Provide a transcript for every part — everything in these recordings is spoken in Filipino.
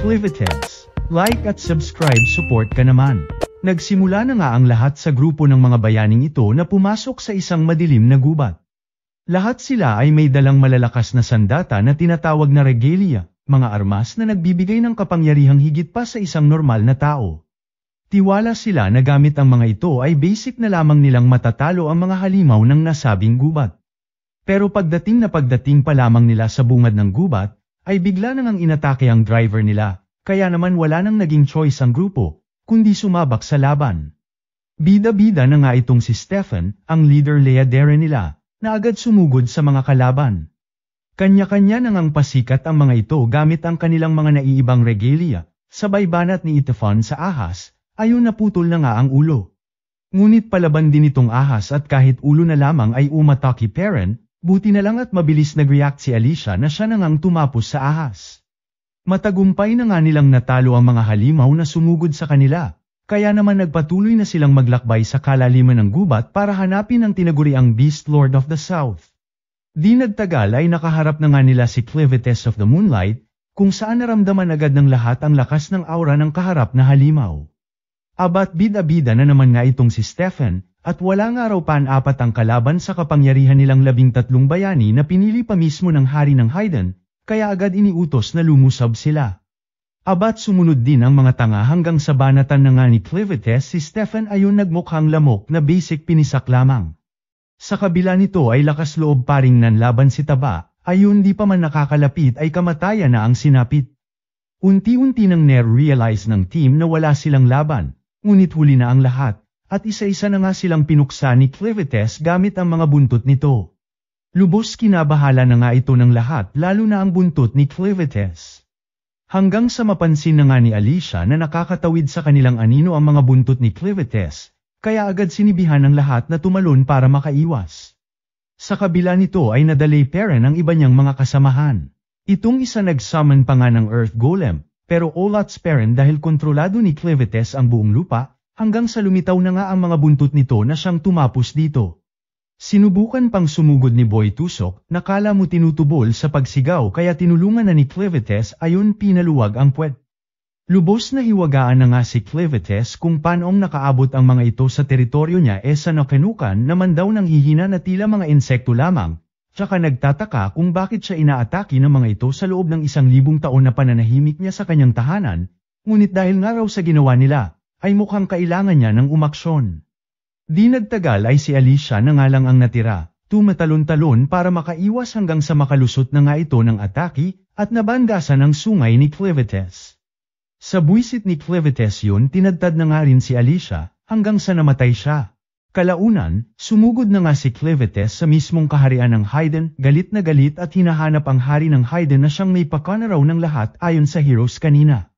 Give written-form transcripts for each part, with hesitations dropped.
Clivites. Like at subscribe, support ka naman. Nagsimula na nga ang lahat sa grupo ng mga bayaning ito na pumasok sa isang madilim na gubat. Lahat sila ay may dalang malalakas na sandata na tinatawag na regalia, mga armas na nagbibigay ng kapangyarihang higit pa sa isang normal na tao. Tiwala sila na gamit ang mga ito ay basic na lamang nilang matatalo ang mga halimaw ng nasabing gubat. Pero pagdating pa lamang nila sa bungad ng gubat, ay bigla nang inatake ang driver nila, kaya naman wala nang naging choice ang grupo, kundi sumabak sa laban. Bida-bida na nga itong si Stephen, ang leader leadere nila, na agad sumugod sa mga kalaban. Kanya-kanya nang ang pasikat ang mga ito gamit ang kanilang mga naiibang regalia, sabay banat ni Itefon sa ahas, ayun naputol na nga ang ulo. Ngunit palaban din itong ahas at kahit ulo na lamang ay umatake Perrin, buti na lang at mabilis nag-react si Alicia na siya na ngang tumapos sa ahas. Matagumpay na nga nilang natalo ang mga halimaw na sumugod sa kanila, kaya naman nagpatuloy na silang maglakbay sa kalaliman ng gubat para hanapin ang tinaguriang Beast Lord of the South. Di nagtagal ay nakaharap na nga nila si Clivites of the Moonlight, kung saan naramdaman agad ng lahat ang lakas ng aura ng kaharap na halimaw. Abat bida-bida na naman nga itong si Stephen, at wala nga raw pan-apat ang kalaban sa kapangyarihan nilang 13 bayani na pinili pa mismo ng hari ng Haydn, kaya agad iniutos na lumusab sila. Abat sumunod din ang mga tanga hanggang sa banatan na nga ni Clivites si Stephen ayon nagmukhang lamok na basic pinisak lamang. Sa kabila nito ay lakas loob pa ring nanlaban si Taba, ayon di pa man nakakalapit ay kamatayan na ang sinapit. Unti-unti nang realize ng team na wala silang laban, ngunit huli na ang lahat, at isa-isa na nga silang pinuksa ni Clivites gamit ang mga buntot nito. Lubos kinabahala na nga ito ng lahat lalo na ang buntot ni Clivites. Hanggang sa mapansin na nga ni Alicia na nakakatawid sa kanilang anino ang mga buntot ni Clivites, kaya agad sinibihan ng lahat na tumalon para makaiwas. Sa kabila nito ay nadalay Perrin ang iba niyang mga kasamahan. Itong isa nag-summon pa nga ng Earth Golem, pero all-outs Perrin dahil kontrolado ni Clivites ang buong lupa, hanggang sa lumitaw na nga ang mga buntot nito na siyang tumapos dito. Sinubukan pang sumugod ni Boy Tusok, nakala mo tinutubol sa pagsigaw kaya tinulungan na ni Clivites ayon pinaluwag ang puwet. Lubos na hiwagaan na nga si Clivites kung paanong nakaabot ang mga ito sa teritoryo niya sa nakanukan naman daw nang hihina na tila mga insekto lamang, tsaka nagtataka kung bakit siya inaatake ng mga ito sa loob ng 1,000 taon na pananahimik niya sa kanyang tahanan, ngunit dahil nga raw sa ginawa nila, ay mukhang kailangan niya ng umaksyon. Di nagtagal ay si Alicia na nga lang ang natira, tumatalon-talon para makaiwas hanggang sa makalusot na nga ito ng atake at nabangasan ang sungay ni Clivites. Sa buwisit ni Clivites yun tinadtad na nga rin si Alicia hanggang sa namatay siya. Kalaunan, sumugod na nga si Clivites sa mismong kaharian ng Haydn, galit na galit at hinahanap ang hari ng Haydn na siyang may pakana raw ng lahat ayon sa heroes kanina.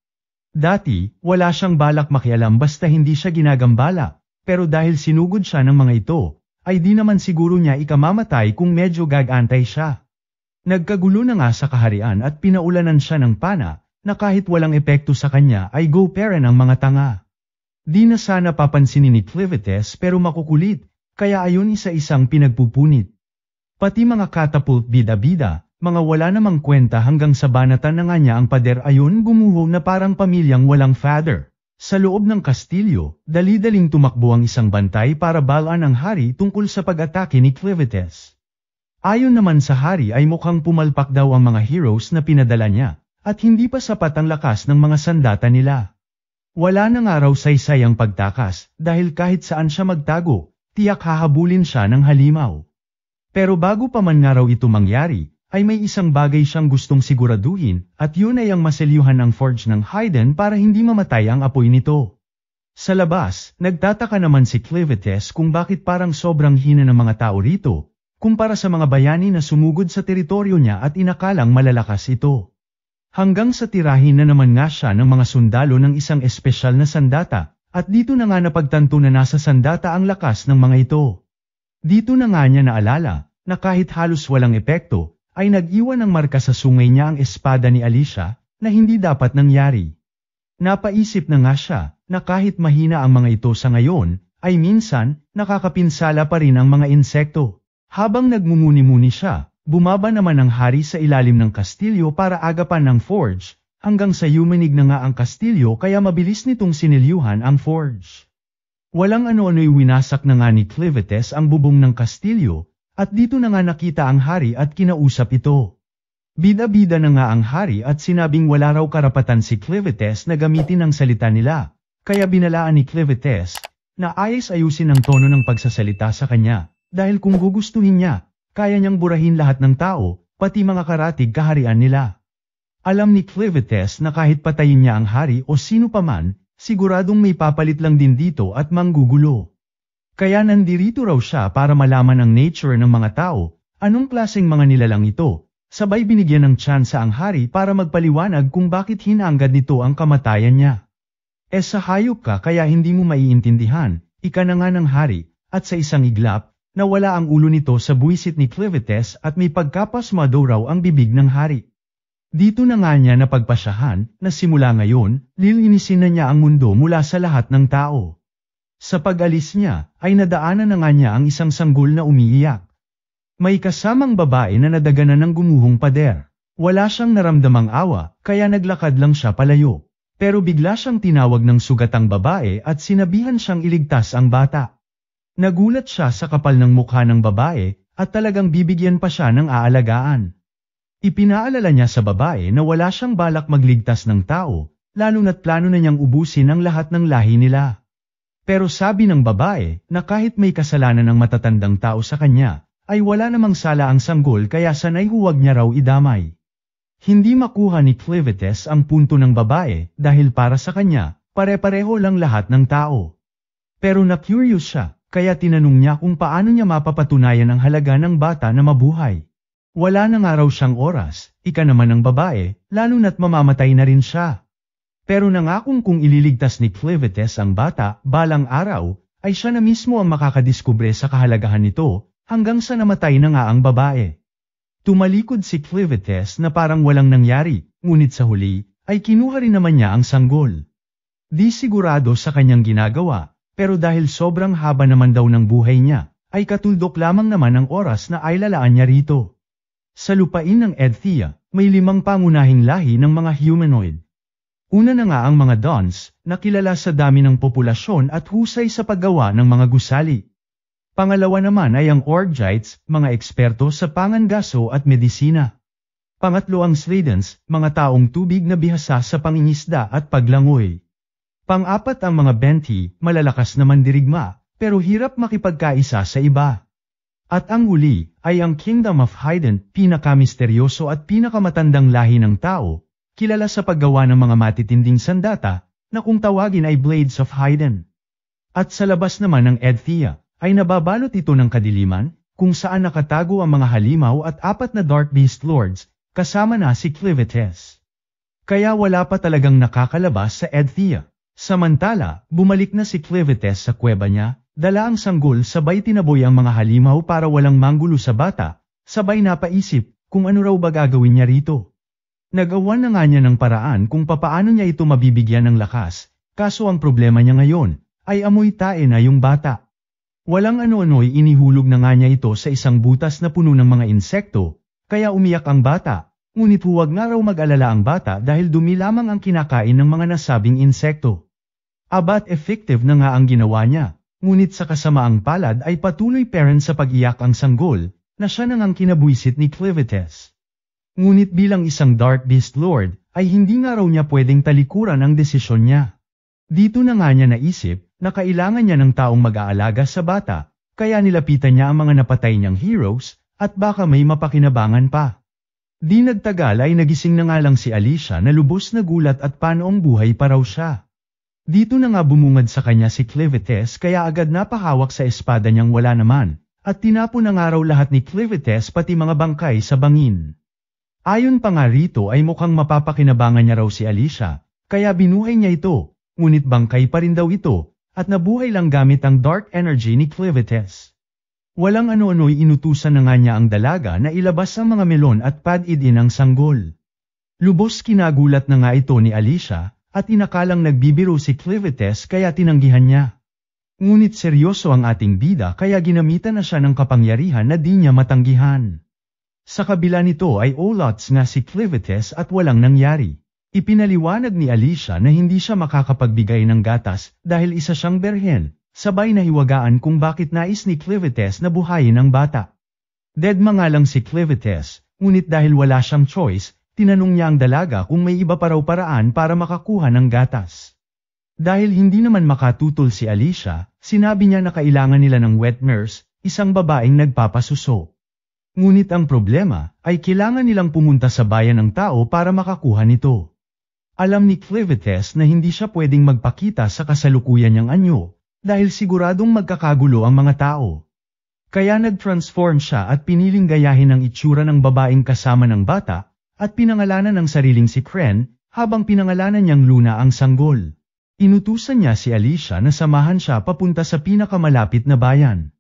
Dati, wala siyang balak makialam basta hindi siya ginagambala. Pero dahil sinugod siya ng mga ito, ay di naman siguro niya ikamamatay kung medyo gagantay siya. Nagkagulo na nga sa kaharian at pinaulanan siya ng pana, na kahit walang epekto sa kanya ay go Perrin ang mga tanga. Di na sana papansinin ni Clivites pero makukulit, kaya ayon isa-isang pinagpupunit. Pati mga catapult bida-bida, mga wala namang kwenta hanggang sa banatan na nga niya ang pader ayon gumuho na parang pamilyang walang father. Sa loob ng kastilyo, dali-daling tumakbo ang isang bantay para balaan ang hari tungkol sa pag-atake ni Clivites. Ayon naman sa hari ay mukhang pumalpak daw ang mga heroes na pinadala niya, at hindi pa sapat ang lakas ng mga sandata nila. Wala na nga raw saysay ang pagtakas, dahil kahit saan siya magtago, tiyak hahabulin siya ng halimaw. Pero bago pa man nga raw ito mangyari, ay may isang bagay siyang gustong siguraduhin, at yun ay ang maselyuhan ng forge ng Haydn para hindi mamatay ang apoy nito. Sa labas, nagtataka naman si Clivites kung bakit parang sobrang hina ng mga tao rito, kumpara sa mga bayani na sumugod sa teritoryo niya at inakalang malalakas ito. Hanggang sa tirahin na naman nga siya ng mga sundalo ng isang espesyal na sandata, at dito na nga napagtanto na nasa sandata ang lakas ng mga ito. Dito na nga niya naalala, na kahit halos walang epekto, ay nag-iwan ng marka sa sungay niya ang espada ni Alicia, na hindi dapat nangyari. Napaisip na nga siya, na kahit mahina ang mga ito sa ngayon, ay minsan, nakakapinsala pa rin ang mga insekto. Habang nagmumuni-muni siya, bumaba naman ang hari sa ilalim ng kastilyo para agapan ng forge, hanggang sa yumanig na nga ang kastilyo kaya mabilis nitong sinilyuhan ang forge. Walang ano-ano'y winasak na nga ni Clivites ang bubong ng kastilyo, at dito na nga nakita ang hari at kinausap ito. Bida-bida na nga ang hari at sinabing wala raw karapatan si Clivites na gamitin ang salita nila, kaya binalaan ni Clivites na ayusin ang tono ng pagsasalita sa kanya, dahil kung gugustuhin niya, kaya niyang burahin lahat ng tao, pati mga karatig kaharian nila. Alam ni Clivites na kahit patayin niya ang hari o sino paman, siguradong may papalit lang din dito at manggugulo. Kaya nandirito raw siya para malaman ang nature ng mga tao, anong klaseng mga nilalang ito, sabay binigyan ng tsansa ang hari para magpaliwanag kung bakit hinanggad nito ang kamatayan niya. Sa hayop ka kaya hindi mo maiintindihan, ika na nga ng hari, at sa isang iglap, nawala ang ulo nito sa buwisit ni Clivites at may pagkapasmado raw ang bibig ng hari. Dito na nga niya napagpasyahan na simula ngayon, lilinisin na niya ang mundo mula sa lahat ng tao. Sa pag-alis niya, ay nadaanan na nga niya ang isang sanggol na umiiyak. May kasamang babae na nadaganan ng gumuhong pader. Wala siyang naramdamang awa, kaya naglakad lang siya palayo. Pero bigla siyang tinawag ng sugatang babae at sinabihan siyang iligtas ang bata. Nagulat siya sa kapal ng mukha ng babae at talagang bibigyan pa siya ng aalagaan. Ipinaalala niya sa babae na wala siyang balak magligtas ng tao, lalo na't plano na niyang ubusin ang lahat ng lahi nila. Pero sabi ng babae na kahit may kasalanan ng matatandang tao sa kanya, ay wala namang sala ang sanggol kaya sanay huwag niya raw idamay. Hindi makuha ni Clivites ang punto ng babae dahil para sa kanya, pare-pareho lang lahat ng tao. Pero na-curious siya, kaya tinanong niya kung paano niya mapapatunayan ang halaga ng bata na mabuhay. Wala na nga raw siyang oras, ika naman ng babae, lalo na't mamamatay na rin siya. Pero nangakong kung ililigtas ni Clivites ang bata, balang araw, ay siya na mismo ang makakadiskubre sa kahalagahan nito, hanggang sa namatay na nga ang babae. Tumalikod si Clivites na parang walang nangyari, ngunit sa huli, ay kinuha rin naman niya ang sanggol. Di sigurado sa kanyang ginagawa, pero dahil sobrang haba naman daw ng buhay niya, ay katuldok lamang naman ang oras na ay lalaan niya rito. Sa lupain ng Edthea, may 5 pangunahing lahi ng mga humanoid. Una na nga ang mga Dons, na kilala sa dami ng populasyon at husay sa paggawa ng mga gusali. Pangalawa naman ay ang Orgites, mga eksperto sa pangangaso at medisina. Pangatlo ang Sladens, mga taong tubig na bihasa sa pangingisda at paglangoy. Pang-apat ang mga Benti, malalakas na mandirigma, pero hirap makipagkaisa sa iba. At ang huli ay ang Kingdom of Haydn, pinakamisteryoso at pinakamatandang lahi ng tao, kilala sa paggawa ng mga matitinding sandata, na kung tawagin ay Blades of Haydn. At sa labas naman ng Edthea, ay nababalot ito ng kadiliman, kung saan nakatago ang mga halimaw at 4 na Dark Beast Lords, kasama na si Clivites. Kaya wala pa talagang nakakalabas sa Edthea. Samantala, bumalik na si Clivites sa kuweba niya, dala ang sanggol sabay tinaboy ang mga halimaw para walang manggulo sa bata, sabay napaisip kung ano raw ba gagawin niya rito. Nagawa na nga niya ng paraan kung papaano niya ito mabibigyan ng lakas, kaso ang problema niya ngayon, ay amoy tae na yung bata. Walang ano-ano'y inihulog na nga niya ito sa isang butas na puno ng mga insekto, kaya umiyak ang bata, ngunit huwag nga raw mag-alala ang bata dahil dumi lamang ang kinakain ng mga nasabing insekto. Abat effective na nga ang ginawa niya, ngunit sa kasamaang palad ay patuloy pa rin sa pag-iyak ang sanggol, na siya na ngang kinabuisit ni Clivites. Ngunit bilang isang Dark Beast Lord, ay hindi nga raw niya pwedeng talikuran ang desisyon niya. Dito na nga niya naisip, na kailangan niya ng taong mag-aalaga sa bata, kaya nilapitan niya ang mga napatay niyang heroes, at baka may mapakinabangan pa. Di nagtagal ay nagising na nga lang si Alicia na lubos na gulat at panoong buhay pa raw siya. Dito na nga bumungad sa kanya si Clivites kaya agad napahawak sa espada niyang wala naman, at tinapon na nga raw lahat ni Clivites pati mga bangkay sa bangin. Ayon pa nga rito ay mukhang mapapakinabangan niya raw si Alicia, kaya binuhay niya ito, ngunit bangkay pa rin daw ito, at nabuhay lang gamit ang dark energy ni Clivites. Walang ano-ano'y inutusan na nga niya ang dalaga na ilabas ang mga melon at padidin ang sanggol. Lubos kinagulat na nga ito ni Alicia, at inakalang nagbibiro si Clivites kaya tinanggihan niya. Ngunit seryoso ang ating bida kaya ginamitan na siya ng kapangyarihan na di niya matanggihan. Sa kabila nito ay olots nga si Clivites at walang nangyari. Ipinaliwanag ni Alicia na hindi siya makakapagbigay ng gatas dahil isa siyang berhen, sabay na hiwagaan kung bakit nais ni Clivites na buhayin ang bata. Dedma nga lang si Clivites, ngunit dahil wala siyang choice, tinanong niya ang dalaga kung may iba pa raw paraan para makakuha ng gatas. Dahil hindi naman makatutol si Alicia, sinabi niya na kailangan nila ng wet nurse, isang babaeng nagpapasuso. Ngunit ang problema ay kailangan nilang pumunta sa bayan ng tao para makakuha nito. Alam ni Clivites na hindi siya pwedeng magpakita sa kasalukuyan niyang anyo, dahil siguradong magkakagulo ang mga tao. Kaya nag-transform siya at piniling gayahin ang itsura ng babaeng kasama ng bata, at pinangalanan ng sariling si Kren, habang pinangalanan niyang Luna ang sanggol. Inutusan niya si Alicia na samahan siya papunta sa pinakamalapit na bayan.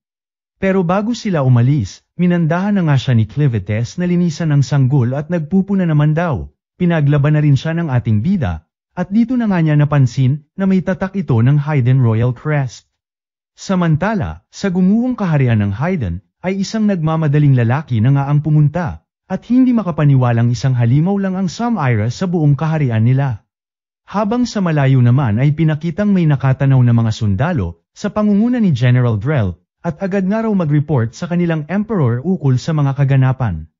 Pero bago sila umalis, minandahan na nga siya ni Clivites na linisan ang sanggol at nagpupuna naman daw. Pinaglaban na rin siya ng ating bida, at dito na nga niya napansin na may tatak ito ng Hayden Royal Crest. Samantala, sa gumuhong kaharian ng Hayden, ay isang nagmamadaling lalaki na nga ang pumunta, at hindi makapaniwalang isang halimaw lang ang Samira sa buong kaharian nila. Habang sa malayo naman ay pinakitang may nakatanaw na mga sundalo, sa pangunguna ni General Drell, at agad nga raw mag-report sa kanilang Emperor ukol sa mga kaganapan.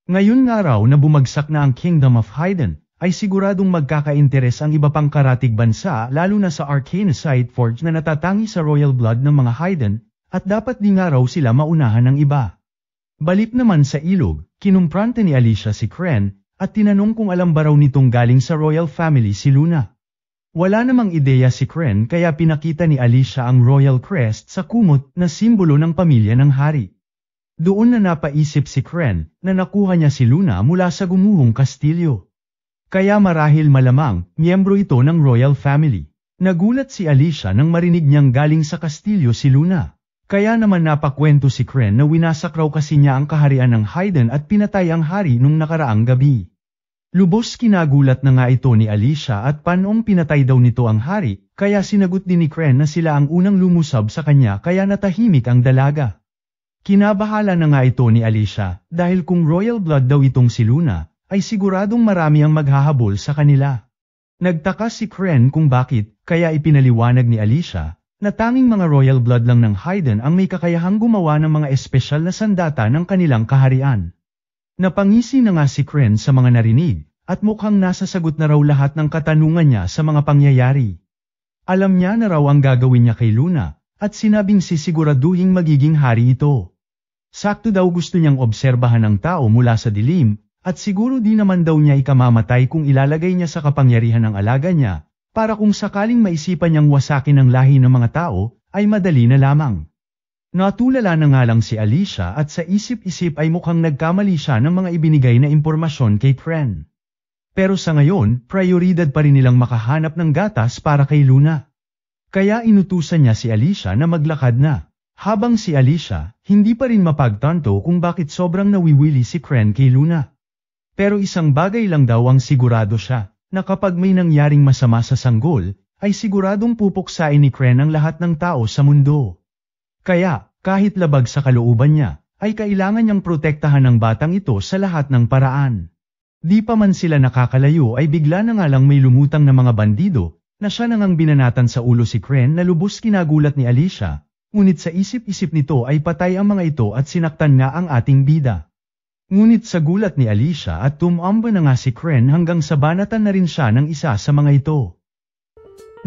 Ngayon nga raw na bumagsak na ang Kingdom of Hayden, ay siguradong magkakainteres ang iba pang karatig bansa lalo na sa Arcanasite Forge na natatangi sa royal blood ng mga Hayden, at dapat di nga raw sila maunahan ng iba. Balik naman sa ilog, kinumprante ni Alicia si Kren, at tinanong kung alam ba raw nitong galing sa royal family si Luna. Wala namang ideya si Kren kaya pinakita ni Alicia ang royal crest sa kumot na simbolo ng pamilya ng hari. Doon na napaisip si Kren na nakuha niya si Luna mula sa gumuhong kastilyo. Kaya marahil malamang, miyembro ito ng royal family. Nagulat si Alicia nang marinig niyang galing sa kastilyo si Luna. Kaya naman napakwento si Kren na winasak raw kasi niya ang kaharian ng Hayden at pinatay ang hari nung nakaraang gabi. Lubos kinagulat na nga ito ni Alicia at paanong pinatay daw nito ang hari, kaya sinagot din ni Kren na sila ang unang lumusab sa kanya kaya natahimik ang dalaga. Kinabahala na nga ito ni Alicia, dahil kung royal blood daw itong si Luna, ay siguradong marami ang maghahabol sa kanila. Nagtaka si Kren kung bakit, kaya ipinaliwanag ni Alicia, na tanging mga royal blood lang ng Hayden ang may kakayahang gumawa ng mga espesyal na sandata ng kanilang kaharian. Napangisi na nga si Kren sa mga narinig, at mukhang nasasagot na raw lahat ng katanungan niya sa mga pangyayari. Alam niya na raw ang gagawin niya kay Luna, at sinabing sisiguraduhing magiging hari ito. Sakto daw gusto niyang obserbahan ang tao mula sa dilim, at siguro di naman daw niya ikamamatay kung ilalagay niya sa kapangyarihan ng alaga niya, para kung sakaling maisipan niyang wasakin ang lahi ng mga tao, ay madali na lamang. Natulala na nga lang si Alicia at sa isip-isip ay mukhang nagkamali siya ng mga ibinigay na impormasyon kay Kren. Pero sa ngayon, prioridad pa rin nilang makahanap ng gatas para kay Luna. Kaya inutusan niya si Alicia na maglakad na. Habang si Alicia, hindi pa rin mapagtanto kung bakit sobrang nawiwili si Kren kay Luna. Pero isang bagay lang daw ang sigurado siya, na kapag may nangyaring masama sa sanggol, ay siguradong pupuksain ni Kren ang lahat ng tao sa mundo. Kaya, kahit labag sa kalooban niya, ay kailangan niyang protektahan ang batang ito sa lahat ng paraan. Di pa man sila nakakalayo ay bigla na nga lang may lumutang na mga bandido, na siya nang binanatan sa ulo si Kren na lubos kinagulat ni Alicia. Ngunit sa isip-isip nito ay patay ang mga ito at sinaktan nga ang ating bida. Ngunit sa gulat ni Alicia at tumamba na nga si Kren hanggang sa banatan na rin siya ng isa sa mga ito.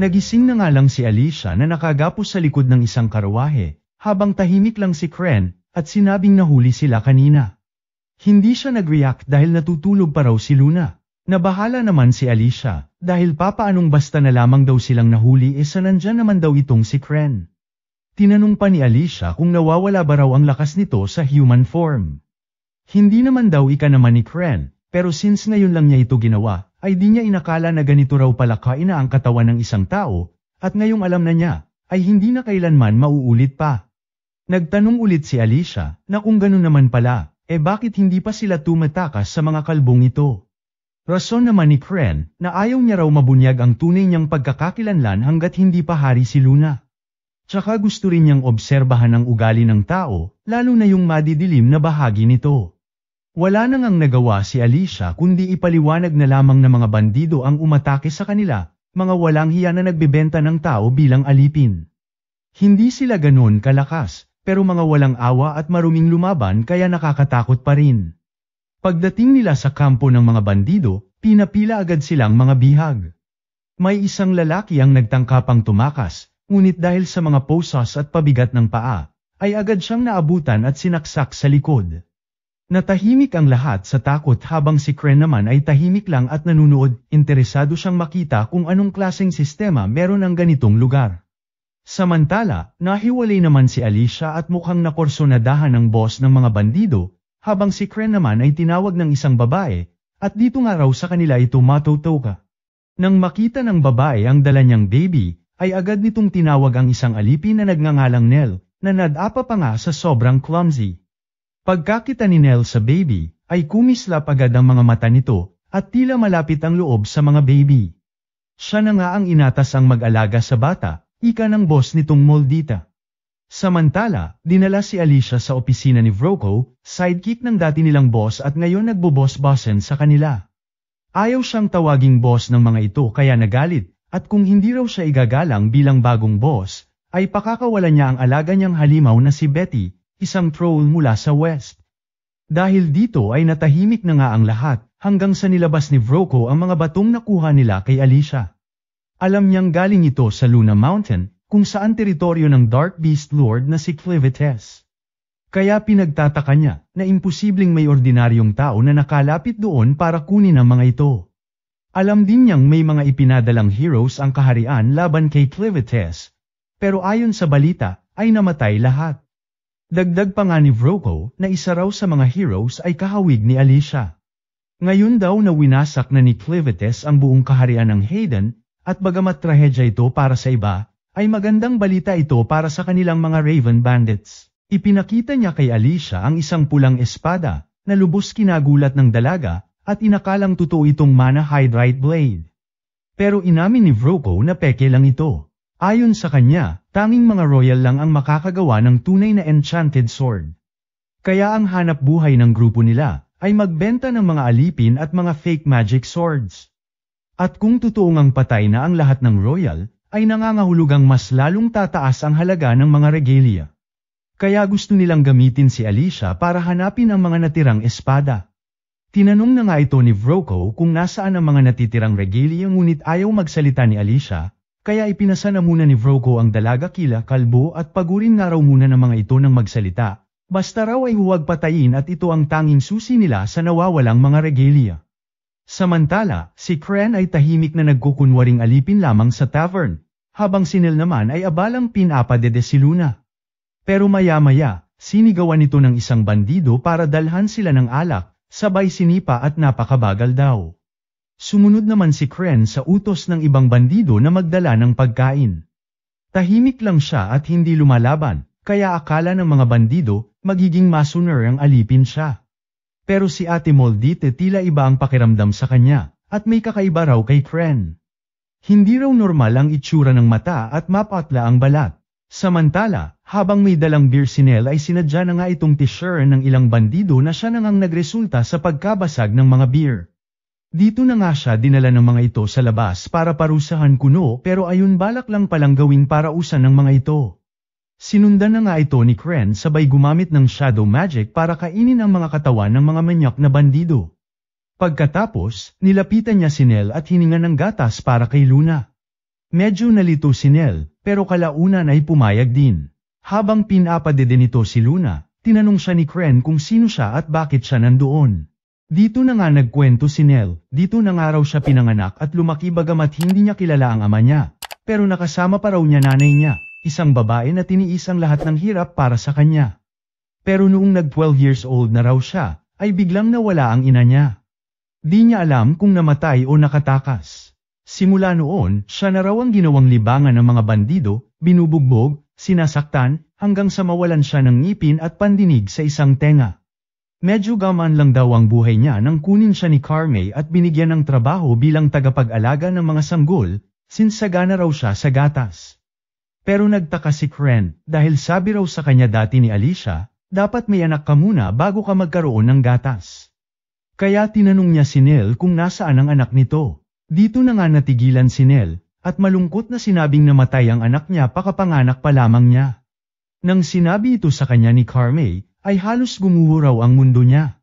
Nagising na nga lang si Alicia na nakagapos sa likod ng isang karawahe, habang tahimik lang si Kren at sinabing nahuli sila kanina. Hindi siya nag-react dahil natutulog pa raw si Luna. Nabahala naman si Alicia dahil papaanong basta na lamang daw silang nahuli sa nandyan naman daw itong si Kren. Tinanong pa ni Alicia kung nawawala ba raw ang lakas nito sa human form. Hindi naman daw ika naman ni Kren, pero since ngayon lang niya ito ginawa, ay di niya inakala na ganito raw pala kaina ang katawan ng isang tao, at ngayong alam na niya, ay hindi na kailanman mauulit pa. Nagtanong ulit si Alicia na kung ganun naman pala, bakit hindi pa sila tumatakas sa mga kalbong ito? Rason naman ni Kren na ayaw niya raw mabunyag ang tunay niyang pagkakakilanlan hanggat hindi pa hari si Luna. Tsaka gusto rin niyang obserbahan ang ugali ng tao, lalo na yung madidilim na bahagi nito. Wala nang ang nagawa si Alicia kundi ipaliwanag na lamang na mga bandido ang umatake sa kanila, mga walang hiya na nagbebenta ng tao bilang alipin. Hindi sila ganoon kalakas, pero mga walang awa at maruming lumaban kaya nakakatakot pa rin. Pagdating nila sa kampo ng mga bandido, pinapila agad silang mga bihag. May isang lalaki ang nagtangkapang tumakas, ngunit dahil sa mga posas at pabigat ng paa, ay agad siyang naabutan at sinaksak sa likod. Natahimik ang lahat sa takot habang si Kren naman ay tahimik lang at nanunood, interesado siyang makita kung anong klaseng sistema meron ang ganitong lugar. Samantala, nahiwalay naman si Alicia at mukhang nakorsonadahan ng boss ng mga bandido, habang si Kren naman ay tinawag ng isang babae, at dito nga raw sa kanila ito matutoka. Nang makita ng babae ang dala niyang baby, ay agad nitong tinawag ang isang alipin na nagngangalang Nell, na nadapa pa nga sa sobrang clumsy. Pagkakita ni Nell sa baby, ay kumislap agad ang mga mata nito, at tila malapit ang loob sa mga baby. Siya na nga ang inatas ang mag-alaga sa bata, ika ng boss nitong Moldita. Samantala, dinala si Alicia sa opisina ni Vroko, sidekick ng dati nilang boss at ngayon nagbo-boss-bossan sa kanila. Ayaw siyang tawaging boss ng mga ito kaya nagalit, at kung hindi raw siya igagalang bilang bagong boss, ay pakakawalan niya ang alaga niyang halimaw na si Betty, isang troll mula sa West. Dahil dito ay natahimik na nga ang lahat, hanggang sa nilabas ni Vroko ang mga batong nakuha nila kay Alicia. Alam niyang galing ito sa Luna Mountain, kung saan teritoryo ng Dark Beast Lord na si Clivites. Kaya pinagtataka niya na imposibleng may ordinaryong tao na nakalapit doon para kunin ang mga ito. Alam din niyang may mga ipinadalang heroes ang kaharian laban kay Clivites, pero ayon sa balita, ay namatay lahat. Dagdag pa nga ni Vroko na isa raw sa mga heroes ay kahawig ni Alicia. Ngayon daw na winasak na ni Clivites ang buong kaharian ng Hayden, at bagamat trahedya ito para sa iba, ay magandang balita ito para sa kanilang mga Raven Bandits. Ipinakita niya kay Alicia ang isang pulang espada, na lubos kinagulat ng dalaga, at inakalang totoo itong mana hydrite blade. Pero inamin ni Vroko na peke lang ito. Ayon sa kanya, tanging mga royal lang ang makakagawa ng tunay na enchanted sword. Kaya ang hanap buhay ng grupo nila ay magbenta ng mga alipin at mga fake magic swords. At kung totoo ngang patay na ang lahat ng royal, ay nangangahulugang mas lalong tataas ang halaga ng mga regalia. Kaya gusto nilang gamitin si Alicia para hanapin ang mga natirang espada. Tinanong na nga ito ni Vroko kung nasaan ang mga natitirang regalia ngunit ayaw magsalita ni Alicia, kaya ipinasa na muna ni Vroko ang dalaga kila kalbo at pagurin nga raw muna ng mga ito ng magsalita, basta raw ay huwag patayin at ito ang tanging susi nila sa nawawalang mga regalia. Samantala, si Kren ay tahimik na nagkukunwaring alipin lamang sa tavern, habang si Nell naman ay abalang pinapadede si Luna. Pero maya-maya, sinigawan ito ng isang bandido para dalhan sila ng alak, sabay sinipa at napakabagal daw. Sumunod naman si Kren sa utos ng ibang bandido na magdala ng pagkain. Tahimik lang siya at hindi lumalaban, kaya akala ng mga bandido, magiging masuner ang alipin siya. Pero si Ate Moldite tila iba ang pakiramdam sa kanya, at may kakaiba raw kay Kren. Hindi raw normal ang itsura ng mata at mapatla ang balat. Samantala, habang may dalang beer si Nell ay sinadya na nga itong t-shirt ng ilang bandido na siya na ngang nagresulta sa pagkabasag ng mga beer. Dito na nga siya dinala ng mga ito sa labas para parusahan kuno pero ayun balak lang palang gawing parausan ng mga ito. Sinundan na nga ito ni Kren sabay gumamit ng shadow magic para kainin ang mga katawan ng mga manyak na bandido. Pagkatapos, nilapitan niya si Nell at hininga ng gatas para kay Luna. Medyo nalito si Nell, pero kalaunan ay pumayag din. Habang pinapadede nito si Luna, tinanong siya ni Kren kung sino siya at bakit siya nandoon. Dito na nga nagkwento si Nell, dito na nga raw siya pinanganak at lumaki bagamat hindi niya kilala ang ama niya, pero nakasama pa raw niya nanay niya, isang babae na tiniis ang lahat ng hirap para sa kanya. Pero noong nag-12 years old na raw siya, ay biglang nawala ang ina niya. Di niya alam kung namatay o nakatakas. Simula noon, siya na raw ang ginawang libangan ng mga bandido, binubugbog, sinasaktan, hanggang sa mawalan siya ng ngipin at pandinig sa isang tenga. Medyo gamaan lang daw ang buhay niya nang kunin siya ni Carme at binigyan ng trabaho bilang tagapag-alaga ng mga sanggol, since sagana raw siya sa gatas. Pero nagtaka si Kren, dahil sabi raw sa kanya dati ni Alicia, dapat may anak ka muna bago ka magkaroon ng gatas. Kaya tinanong niya si Nell kung nasaan ang anak nito. Dito na nga natigilan si Nell, at malungkot na sinabing namatay ang anak niya pakapanganak pa lamang niya. Nang sinabi ito sa kanya ni Carmay, ay halos gumuho raw ang mundo niya.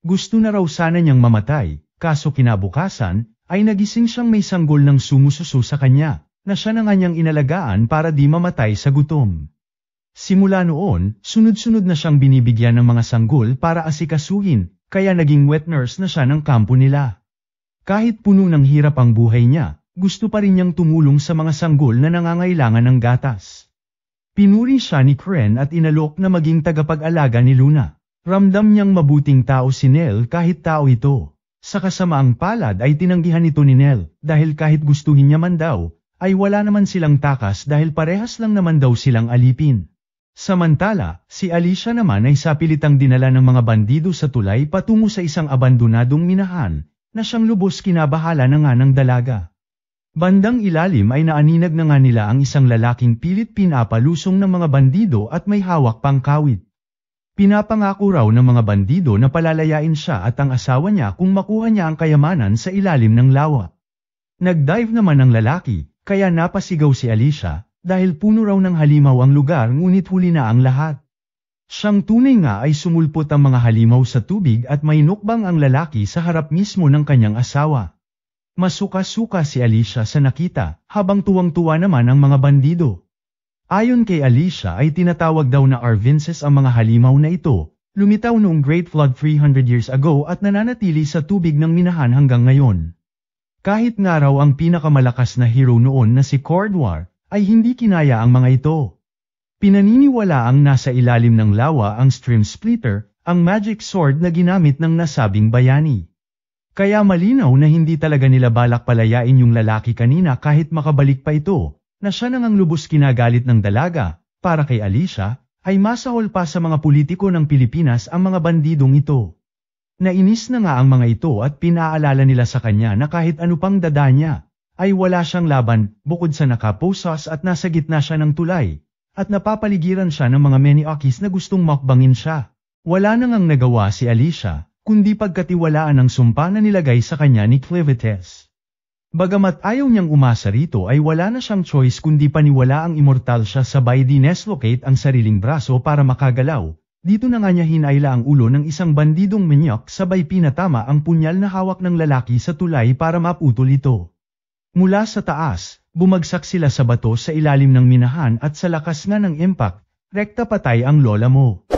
Gusto na raw sana niyang mamatay, kaso kinabukasan, ay nagising siyang may sanggol ng sumususo sa kanya, na siya na nga niyang inalagaan para di mamatay sa gutom. Simula noon, sunod-sunod na siyang binibigyan ng mga sanggol para asikasuhin, kaya naging wet nurse na siya ng kampo nila. Kahit puno ng hirap ang buhay niya, gusto pa rin niyang tumulong sa mga sanggol na nangangailangan ng gatas. Pinuri siya ni Kren at inalok na maging tagapag-alaga ni Luna. Ramdam niyang mabuting tao si Nell kahit tao ito. Sa kasamaang palad ay tinanggihan ito ni Nell dahil kahit gustuhin niya man daw, ay wala naman silang takas dahil parehas lang naman daw silang alipin. Samantala, si Alicia naman ay sapilitang dinala ng mga bandido sa tulay patungo sa isang abandonadong minahan, na siyang lubos kinabahala na nga ng dalaga. Bandang ilalim ay naaninag na nga nila ang isang lalaking pilit pinapalusong ng mga bandido at may hawak pang kawit. Pinapangako raw ng mga bandido na palalayain siya at ang asawa niya kung makuha niya ang kayamanan sa ilalim ng lawa. Nag-dive naman ang lalaki, kaya napasigaw si Alicia, dahil puno raw ng halimaw ang lugar ngunit huli na ang lahat. Siyang tunay nga ay sumulpot ang mga halimaw sa tubig at may nukbang ang lalaki sa harap mismo ng kanyang asawa. Masuka-suka si Alicia sa nakita, habang tuwang-tuwa naman ang mga bandido. Ayon kay Alicia ay tinatawag daw na Arvinces ang mga halimaw na ito, lumitaw noong Great Flood 300 years ago at nananatili sa tubig ng minahan hanggang ngayon. Kahit nga raw ang pinakamalakas na hero noon na si Cordwar, ay hindi kinaya ang mga ito. Pinaniniwala ang nasa ilalim ng lawa ang Stream Splitter, ang magic sword na ginamit ng nasabing bayani. Kaya malinaw na hindi talaga nila balak palayain yung lalaki kanina kahit makabalik pa ito, na siya nang ang lubos kinagalit ng dalaga. Para kay Alicia, ay masahol pa sa mga politiko ng Pilipinas ang mga bandidong ito. Nainis na nga ang mga ito at pinaalala nila sa kanya na kahit ano pang dada niya, ay wala siyang laban bukod sa nakaposas at nasa gitna siya ng tulay, at napapaligiran siya ng mga maniakis na gustong makbangin siya. Wala na ngang nagawa si Alicia, kundi pagkatiwalaan ang sumpa na nilagay sa kanya ni Clivites. Bagamat ayaw niyang umasa rito ay wala na siyang choice kundi paniwala ang immortal siya sabay dineslocate ang sariling braso para makagalaw. Dito na nga niya hinayla ang ulo ng isang bandidong menyok sabay pinatama ang punyal na hawak ng lalaki sa tulay para maputol ito. Mula sa taas, bumagsak sila sa bato sa ilalim ng minahan at sa lakas nga ng impact, rekta patay ang lola mo.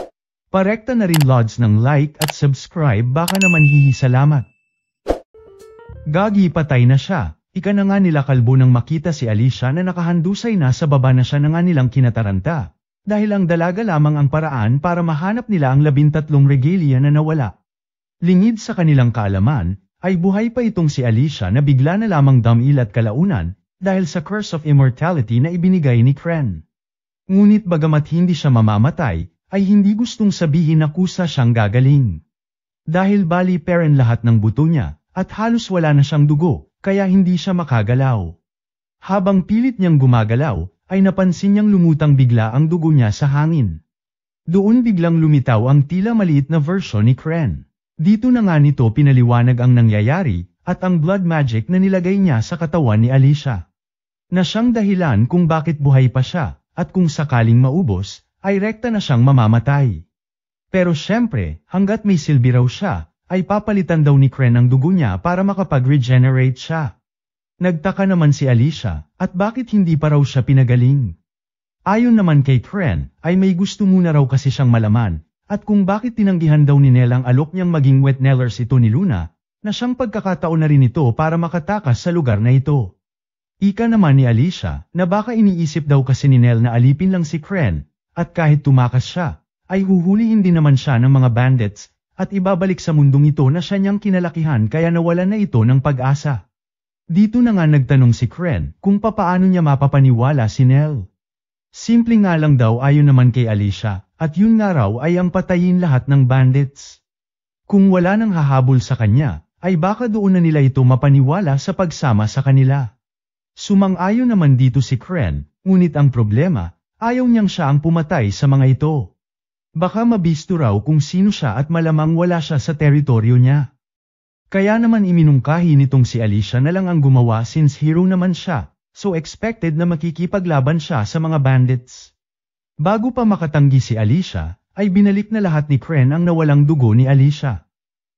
Parekta na rin lods ng like at subscribe baka naman hihisalamat. Gagi patay na siya, ika na nga nila kalbo nang makita si Alicia na nakahandusay na sa baba na siya na nga nilang kinataranta, dahil ang dalaga lamang ang paraan para mahanap nila ang 13 regalia na nawala. Lingid sa kanilang kaalaman, ay buhay pa itong si Alicia na bigla na lamang damil at kalaunan, dahil sa curse of immortality na ibinigay ni Kren. Ngunit bagamat hindi siya mamamatay, ay hindi gustong sabihin na kusa siyang gagaling. Dahil bali peren lahat ng buto niya, at halos wala na siyang dugo, kaya hindi siya makagalaw. Habang pilit niyang gumagalaw, ay napansin niyang lumutang bigla ang dugo niya sa hangin. Doon biglang lumitaw ang tila maliit na version ni Kren. Dito na nga nito pinaliwanag ang nangyayari, at ang blood magic na nilagay niya sa katawan ni Alicia. Na siyang dahilan kung bakit buhay pa siya, at kung sakaling maubos, ay rekta na siyang mamamatay. Pero syempre, hanggat may silbi raw siya, ay papalitan daw ni Kren ang dugo niya para makapag-regenerate siya. Nagtaka naman si Alicia, at bakit hindi pa raw siya pinagaling? Ayon naman kay Kren, ay may gusto muna raw kasi siyang malaman, at kung bakit tinanggihan daw ni Nell ang alok niyang maging wet nellers ito ni Luna, na siyang pagkakataon na rin ito para makatakas sa lugar na ito. Ika naman ni Alicia, na baka iniisip daw kasi ni Nell na alipin lang si Kren, at kahit tumakas siya, ay huhulihin din naman siya ng mga bandits, at ibabalik sa mundong ito na siya niyang kinalakihan kaya nawalan na ito ng pag-asa. Dito na nga nagtanong si Kren kung papaano niya mapapaniwala si Nell. Simple nga lang daw ayon naman kay Alicia, at yun nga raw ay ang patayin lahat ng bandits. Kung wala nang hahabol sa kanya, ay baka doon na nila ito mapaniwala sa pagsama sa kanila. Sumang-ayon naman dito si Kren, ngunit ang problema, ayaw niyang siya ang pumatay sa mga ito. Baka mabisto raw kung sino siya at malamang wala siya sa teritoryo niya. Kaya naman iminungkahi nitong si Alicia na lang ang gumawa since hero naman siya, so expected na makikipaglaban siya sa mga bandits. Bago pa makatanggi si Alicia, ay binalik na lahat ni Kren ang nawalang dugo ni Alicia.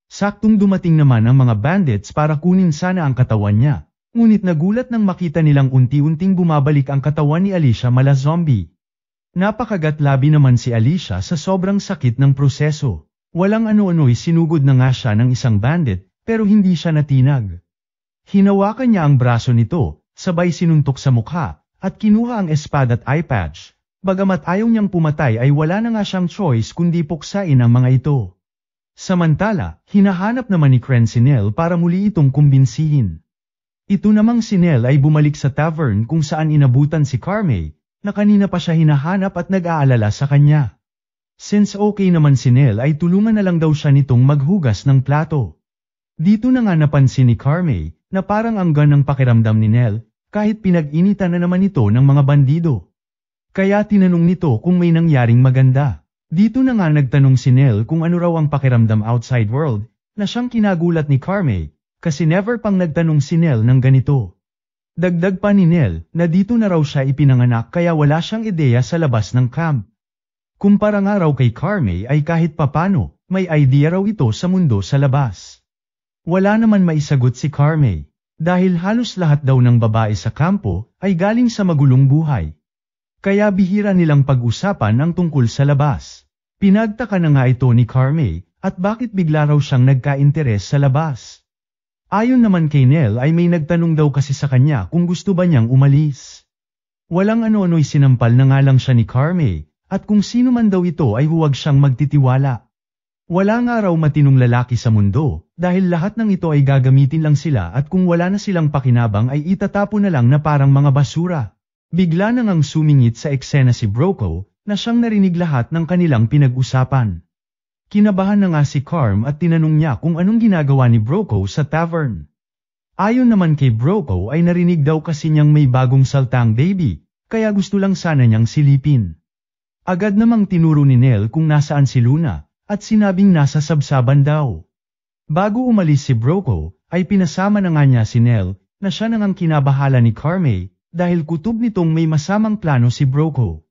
Saktong dumating naman ang mga bandits para kunin sana ang katawan niya, ngunit nagulat nang makita nilang unti-unting bumabalik ang katawan ni Alicia mala zombie. Napakagatlabi naman si Alicia sa sobrang sakit ng proseso. Walang ano-ano'y sinugod na nga siya ng isang bandit, pero hindi siya natinag. Hinawakan niya ang braso nito, sabay sinuntok sa mukha, at kinuha ang espada at eye patch. Bagamat ayaw niyang pumatay ay wala na nga siyang choice kundi puksain ang mga ito. Samantala, hinahanap naman ni Kren si Nell para muli itong kumbinsihin. Ito namang si Nell ay bumalik sa tavern kung saan inabutan si Carmey, na kanina pa siya hinahanap at nag-aalala sa kanya. Since okay naman si Nell ay tulungan na lang daw siya nitong maghugas ng plato. Dito na nga napansin ni Carmey na parang anggan ang pakiramdam ni Nell kahit pinag-initan na naman ito ng mga bandido. Kaya tinanong nito kung may nangyaring maganda. Dito na nga nagtanong si Nell kung ano raw ang pakiramdam outside world, na siyang kinagulat ni Carmey, kasi never pang nagtanong si Nell ng ganito. Dagdag pa ni Nell na dito na raw siya ipinanganak kaya wala siyang ideya sa labas ng camp. Kumpara nga raw kay Carmey ay kahit papano, may idea raw ito sa mundo sa labas. Wala naman maisagot si Carmey, dahil halos lahat daw ng babae sa kampo ay galing sa magulong buhay. Kaya bihira nilang pag-usapan ang tungkol sa labas. Pinagtaka na nga ito ni Carmey, at bakit bigla raw siyang nagka-interes sa labas. Ayon naman kay Nell ay may nagtanong daw kasi sa kanya kung gusto ba niyang umalis. Walang ano-ano'y sinampal na nga lang siya ni Carmey, at kung sino man daw ito ay huwag siyang magtitiwala. Wala nga raw matinong lalaki sa mundo, dahil lahat ng ito ay gagamitin lang sila at kung wala na silang pakinabang ay itatapon na lang na parang mga basura. Bigla na ngang sumingit sa eksena si Broco, na siyang narinig lahat ng kanilang pinag-usapan. Kinabahan na nga si Carm at tinanong niya kung anong ginagawa ni Broco sa tavern. Ayon naman kay Broco ay narinig daw kasi niyang may bagong saltang baby, kaya gusto lang sana niyang silipin. Agad namang tinuro ni Nell kung nasaan si Luna, at sinabing nasa sabsaban daw. Bago umalis si Broco, ay pinasama na nga niya si Nell, na siya nang kinabahala ni Carmey, dahil kutob nitong may masamang plano si Broco.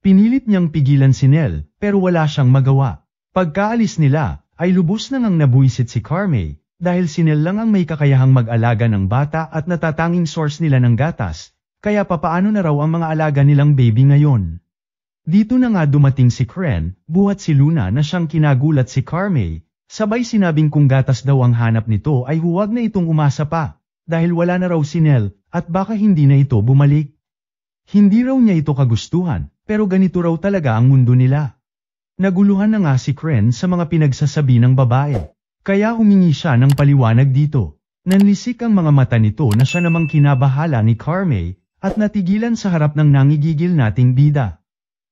Pinilit niyang pigilan si Nell, pero wala siyang magawa. Pagkaalis nila, ay lubos na ngang nabuisit si Carmey, dahil si Nell lang ang may kakayahang mag-alaga ng bata at natatanging source nila ng gatas, kaya papaano na raw ang mga alaga nilang baby ngayon. Dito na nga dumating si Kren, buhat si Luna na siyang kinagulat si Carmey, sabay sinabing kung gatas daw ang hanap nito ay huwag na itong umasa pa, dahil wala na raw si Nell, at baka hindi na ito bumalik. Hindi raw niya ito kagustuhan, pero ganito raw talaga ang mundo nila. Naguluhan na nga si Kren sa mga pinagsasabi ng babae, kaya humingi siya ng paliwanag dito. Nanlisik ang mga mata nito na siya namang kinabahala ni Carmey, at natigilan sa harap ng nangigigil nating bida.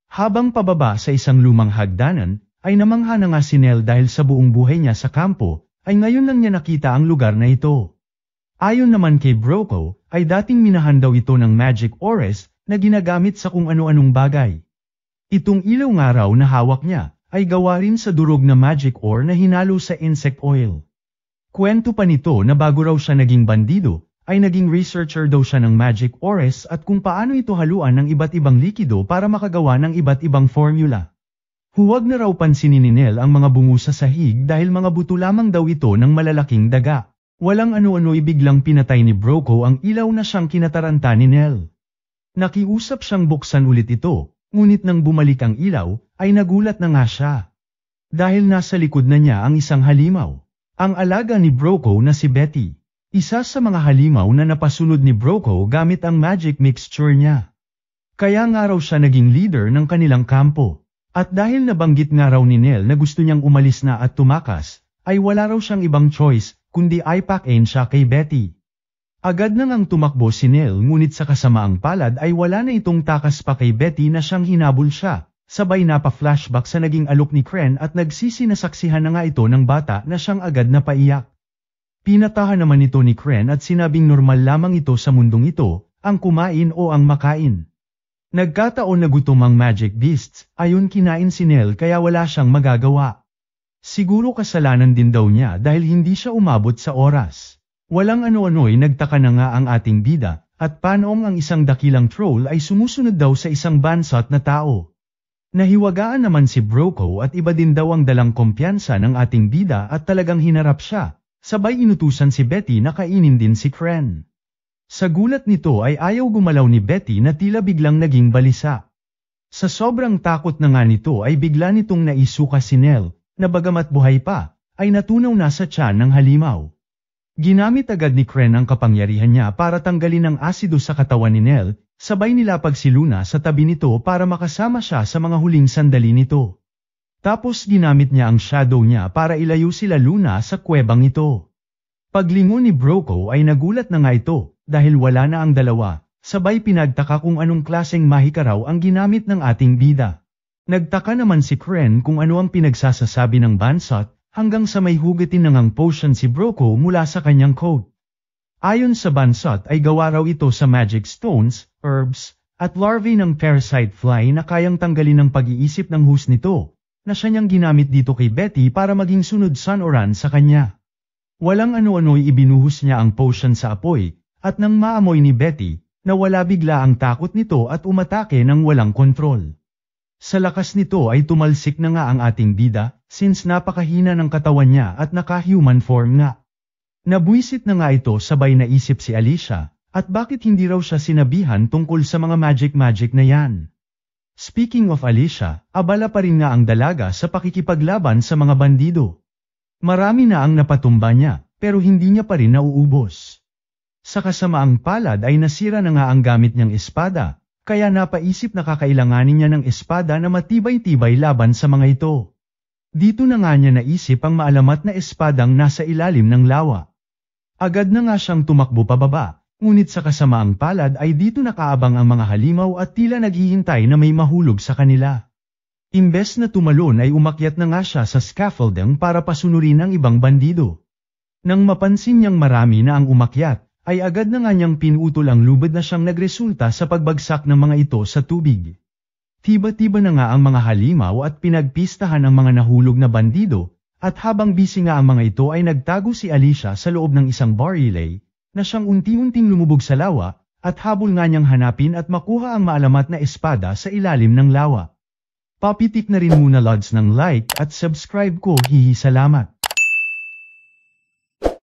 Habang pababa sa isang lumang hagdanan, ay namangha na nga si Nell dahil sa buong buhay niya sa kampo, ay ngayon lang niya nakita ang lugar na ito. Ayon naman kay Broco, ay dating minahan daw ito ng magic ores na ginagamit sa kung ano-anong bagay. Itong ilaw nga raw na hawak niya, ay gawa rin sa durog na magic ore na hinalo sa insect oil. Kwento pa nito na bago raw siya naging bandido, ay naging researcher daw siya ng magic ores at kung paano ito haluan ng iba't ibang likido para makagawa ng iba't ibang formula. Huwag na raw pansinin ni Nell ang mga bungo sa sahig dahil mga buto lamang daw ito ng malalaking daga. Walang ano-ano'y biglang pinatay ni Broco ang ilaw na siyang kinataranta ni Nell. Nakiusap siyang buksan ulit ito, ngunit nang bumalik ang ilaw, ay nagulat na nga siya. Dahil nasa likod na niya ang isang halimaw. Ang alaga ni Broco na si Betty. Isa sa mga halimaw na napasunod ni Broco gamit ang magic mixture niya. Kaya nga raw siya naging leader ng kanilang kampo. At dahil nabanggit nga raw ni Nell na gusto niyang umalis na at tumakas, ay wala raw siyang ibang choice, kundi ipakain siya kay Betty. Agad na ngang tumakbo si Nell ngunit sa kasamaang palad ay wala na itong takas pa kay Betty na siyang hinabol siya, sabay napa-flashback sa naging alok ni Kren at nagsisinasaksihan na nga ito ng bata na siyang agad na paiyak. Pinatahan naman ito ni Kren at sinabing normal lamang ito sa mundong ito, ang kumain o ang makain. Nagkataon na gutom ang magic beasts, ayon kinain si Nell kaya wala siyang magagawa. Siguro kasalanan din daw niya dahil hindi siya umabot sa oras. Walang ano-ano'y nagtaka na nga ang ating bida, at paanoong ang isang dakilang troll ay sumusunod daw sa isang bansot na tao. Nahiwagaan naman si Broco at iba din daw ang dalang kumpiyansa ng ating bida at talagang hinarap siya, sabay inutusan si Betty na kainin din si Kren. Sa gulat nito ay ayaw gumalaw ni Betty na tila biglang naging balisa. Sa sobrang takot na nga nito ay bigla nitong naisuka si Nell, na bagamat buhay pa, ay natunaw na sa tiyan ng halimaw. Ginamit agad ni Kren ang kapangyarihan niya para tanggalin ang asido sa katawan ni Nell, sabay nilapag si Luna sa tabi nito para makasama siya sa mga huling sandali nito. Tapos ginamit niya ang shadow niya para ilayo sila Luna sa kuwebang ito. Paglingon ni Broco ay nagulat na nga ito, dahil wala na ang dalawa, sabay pinagtaka kung anong klaseng mahika raw ang ginamit ng ating bida. Nagtaka naman si Kren kung ano ang pinagsasasabi ng bansot, hanggang sa may hugatin na ngang potion si Broco mula sa kanyang coat. Ayon sa bansot ay gawa raw ito sa magic stones, herbs, at larvae ng parasite fly na kayang tanggalin ng pag-iisip ng host nito, na siya niyang ginamit dito kay Betty para maging sunod Sonoran sa kanya. Walang ano-ano'y ibinuhos niya ang potion sa apoy, at nang maamoy ni Betty, nawala bigla ang takot nito at umatake ng walang kontrol. Sa lakas nito ay tumalsik na nga ang ating bida, since napakahina ng katawan niya at naka-human form nga. Nabuisit na nga ito sabay naisip si Alicia, at bakit hindi raw siya sinabihan tungkol sa mga magic na yan. Speaking of Alicia, abala pa rin nga ang dalaga sa pakikipaglaban sa mga bandido. Marami na ang napatumba niya, pero hindi niya pa rin nauubos. Sa kasamaang palad ay nasira na nga ang gamit niyang espada, kaya napaisip na kakailanganin niya ng espada na matibay-tibay laban sa mga ito. Dito na nga niya naisip ang maalamat na espadang nasa ilalim ng lawa. Agad na nga siyang tumakbo pababa, ngunit sa kasamaang palad ay dito nakaabang ang mga halimaw at tila naghihintay na may mahulog sa kanila. Imbes na tumalon ay umakyat na nga siya sa scaffolding para pasunurin ang ibang bandido. Nang mapansin niyang marami na ang umakyat, ay agad na nga niyang pinutol ang lubid na siyang nagresulta sa pagbagsak ng mga ito sa tubig. Tiba-tiba na nga ang mga halimaw at pinagpistahan ang mga nahulog na bandido, at habang busy nga ang mga ito ay nagtago si Alicia sa loob ng isang barrelay, na siyang unti-unting lumubog sa lawa, at habol nga niyang hanapin at makuha ang maalamat na espada sa ilalim ng lawa. Papitik na rin muna lods ng like at subscribe ko, hihi salamat.